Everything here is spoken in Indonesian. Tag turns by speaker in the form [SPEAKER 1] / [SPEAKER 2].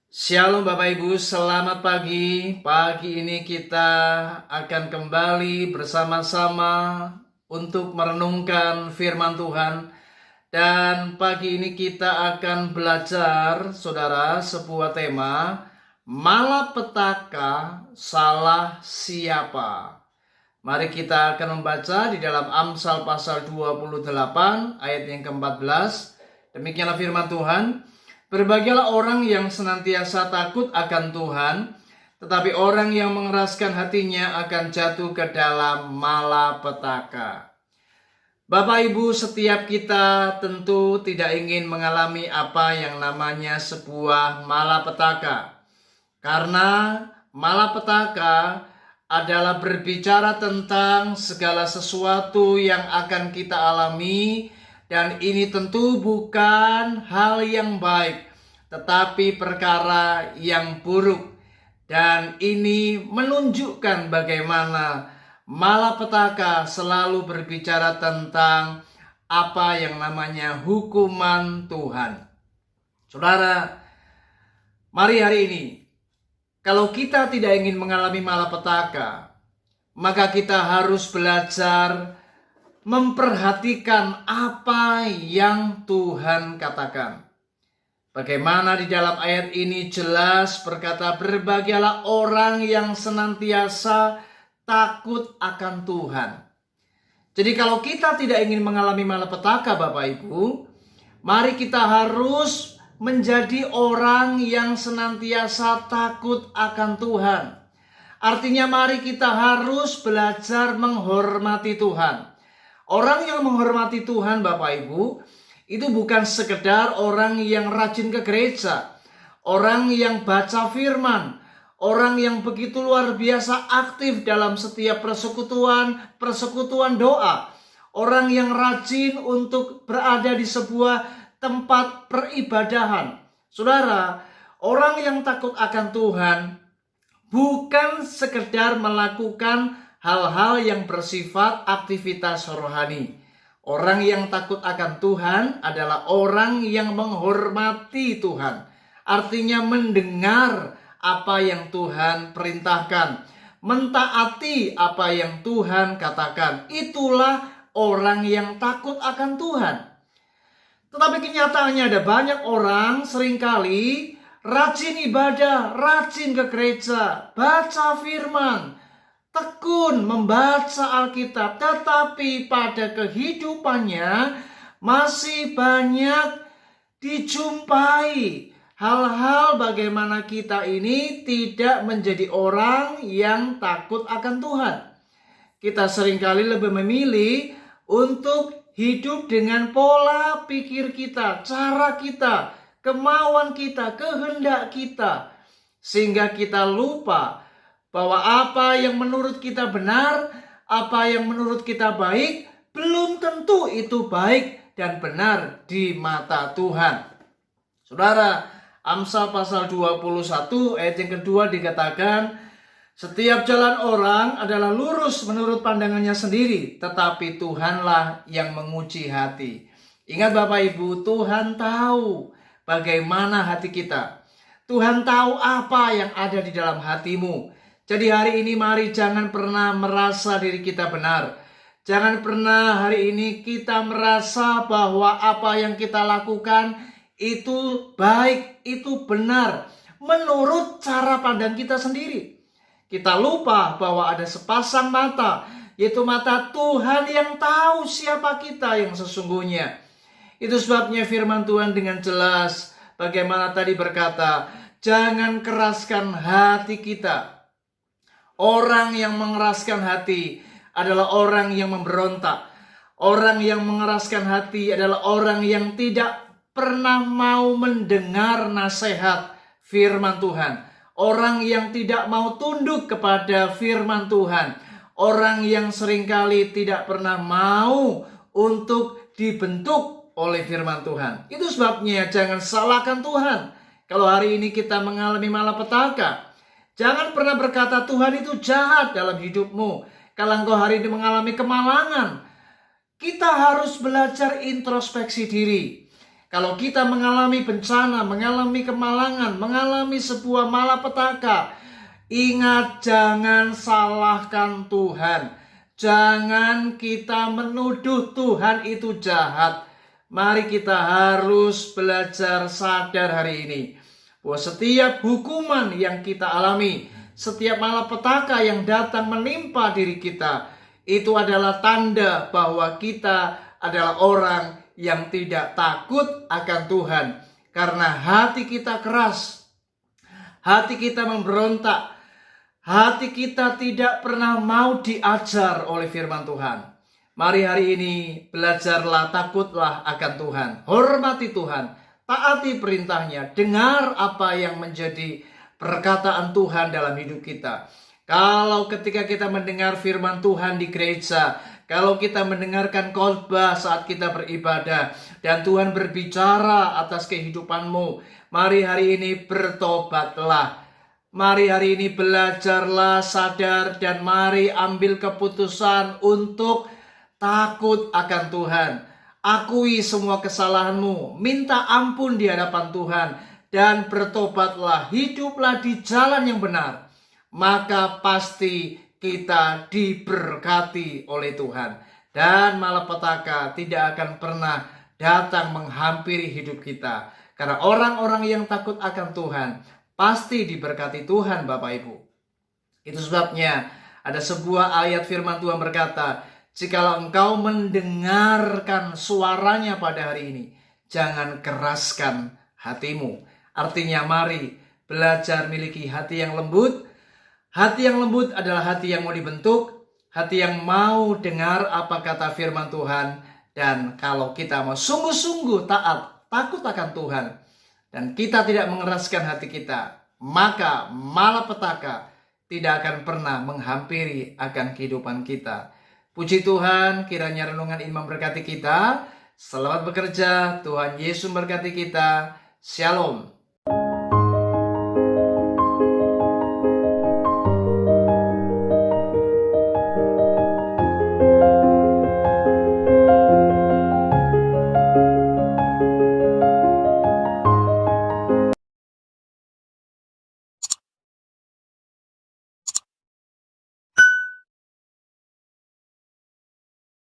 [SPEAKER 1] Shalom Bapak Ibu, selamat pagi. Pagi ini kita akan kembali bersama-sama untuk merenungkan firman Tuhan. Dan pagi ini kita akan belajar, saudara, sebuah tema, malapetaka salah siapa. Mari kita akan membaca di dalam Amsal pasal 28 ayat yang ke-14. Demikianlah firman Tuhan. Berbahagialah orang yang senantiasa takut akan Tuhan, tetapi orang yang mengeraskan hatinya akan jatuh ke dalam malapetaka. Bapak Ibu, setiap kita tentu tidak ingin mengalami apa yang namanya sebuah malapetaka. Karena malapetaka adalah berbicara tentang segala sesuatu yang akan kita alami. Dan ini tentu bukan hal yang baik, tetapi perkara yang buruk. Dan ini menunjukkan bagaimana malapetaka selalu berbicara tentang apa yang namanya hukuman Tuhan. Saudara, mari hari ini, kalau kita tidak ingin mengalami malapetaka, maka kita harus belajar memperhatikan apa yang Tuhan katakan. Bagaimana di dalam ayat ini jelas berkata, berbahagialah orang yang senantiasa takut akan Tuhan. Jadi kalau kita tidak ingin mengalami malapetaka Bapak Ibu, mari kita harus menjadi orang yang senantiasa takut akan Tuhan. Artinya mari kita harus belajar menghormati Tuhan. Orang yang menghormati Tuhan Bapak Ibu, itu bukan sekedar orang yang rajin ke gereja, orang yang baca firman, orang yang begitu luar biasa aktif dalam setiap persekutuan doa, orang yang rajin untuk berada di sebuah tempat peribadahan. Saudara, orang yang takut akan Tuhan bukan sekedar melakukan hal-hal yang bersifat aktivitas rohani. Orang yang takut akan Tuhan adalah orang yang menghormati Tuhan. Artinya mendengar apa yang Tuhan perintahkan, mentaati apa yang Tuhan katakan. Itulah orang yang takut akan Tuhan. Tetapi kenyataannya ada banyak orang seringkali rajin ibadah, rajin ke gereja, baca firman, tekun membaca Alkitab, tetapi pada kehidupannya masih banyak dijumpai hal-hal bagaimana kita ini tidak menjadi orang yang takut akan Tuhan. Kita seringkali lebih memilih untuk hidup dengan pola pikir kita, cara kita, kemauan kita, kehendak kita, sehingga kita lupa bahwa apa yang menurut kita benar, apa yang menurut kita baik, belum tentu itu baik dan benar di mata Tuhan. Saudara, Amsal pasal 21 ayat yang kedua dikatakan, setiap jalan orang adalah lurus menurut pandangannya sendiri, tetapi Tuhanlah yang menguji hati. Ingat Bapak Ibu, Tuhan tahu bagaimana hati kita. Tuhan tahu apa yang ada di dalam hatimu. Jadi hari ini mari jangan pernah merasa diri kita benar. Jangan pernah hari ini kita merasa bahwa apa yang kita lakukan itu baik, itu benar menurut cara pandang kita sendiri. Kita lupa bahwa ada sepasang mata, yaitu mata Tuhan yang tahu siapa kita yang sesungguhnya. Itu sebabnya firman Tuhan dengan jelas bagaimana tadi berkata, jangan keraskan hati kita. Orang yang mengeraskan hati adalah orang yang memberontak. Orang yang mengeraskan hati adalah orang yang tidak pernah mau mendengar nasihat firman Tuhan. Orang yang tidak mau tunduk kepada firman Tuhan. Orang yang seringkali tidak pernah mau untuk dibentuk oleh firman Tuhan. Itu sebabnya jangan salahkan Tuhan. Kalau hari ini kita mengalami malapetaka, jangan pernah berkata Tuhan itu jahat dalam hidupmu. Kalau engkau hari ini mengalami kemalangan, kita harus belajar introspeksi diri. Kalau kita mengalami bencana, mengalami kemalangan, mengalami sebuah malapetaka, ingat, jangan salahkan Tuhan. Jangan kita menuduh Tuhan itu jahat. Mari kita harus belajar sadar hari ini bahwa setiap hukuman yang kita alami, setiap malapetaka yang datang menimpa diri kita, itu adalah tanda bahwa kita adalah orang yang tidak takut akan Tuhan. Karena hati kita keras, hati kita memberontak, hati kita tidak pernah mau diajar oleh firman Tuhan. Mari hari ini belajarlah, takutlah akan Tuhan, hormati Tuhan, taati perintahnya, dengar apa yang menjadi perkataan Tuhan dalam hidup kita. Kalau ketika kita mendengar firman Tuhan di gereja, kalau kita mendengarkan khotbah saat kita beribadah, dan Tuhan berbicara atas kehidupanmu, mari hari ini bertobatlah. Mari hari ini belajarlah, sadar, dan mari ambil keputusan untuk takut akan Tuhan. Akui semua kesalahanmu, minta ampun di hadapan Tuhan, dan bertobatlah, hiduplah di jalan yang benar. Maka pasti kita diberkati oleh Tuhan, dan malapetaka tidak akan pernah datang menghampiri hidup kita. Karena orang-orang yang takut akan Tuhan pasti diberkati Tuhan, Bapak Ibu. Itu sebabnya ada sebuah ayat firman Tuhan berkata, jikalau engkau mendengarkan suaranya pada hari ini, jangan keraskan hatimu. Artinya mari belajar miliki hati yang lembut. Hati yang lembut adalah hati yang mau dibentuk, hati yang mau dengar apa kata firman Tuhan. Dan kalau kita mau sungguh-sungguh taat, takut akan Tuhan, dan kita tidak mengeraskan hati kita, maka malapetaka tidak akan pernah menghampiri akan kehidupan kita. Puji Tuhan, kiranya renungan ini memberkati kita. Selamat bekerja, Tuhan Yesus memberkati kita. Shalom.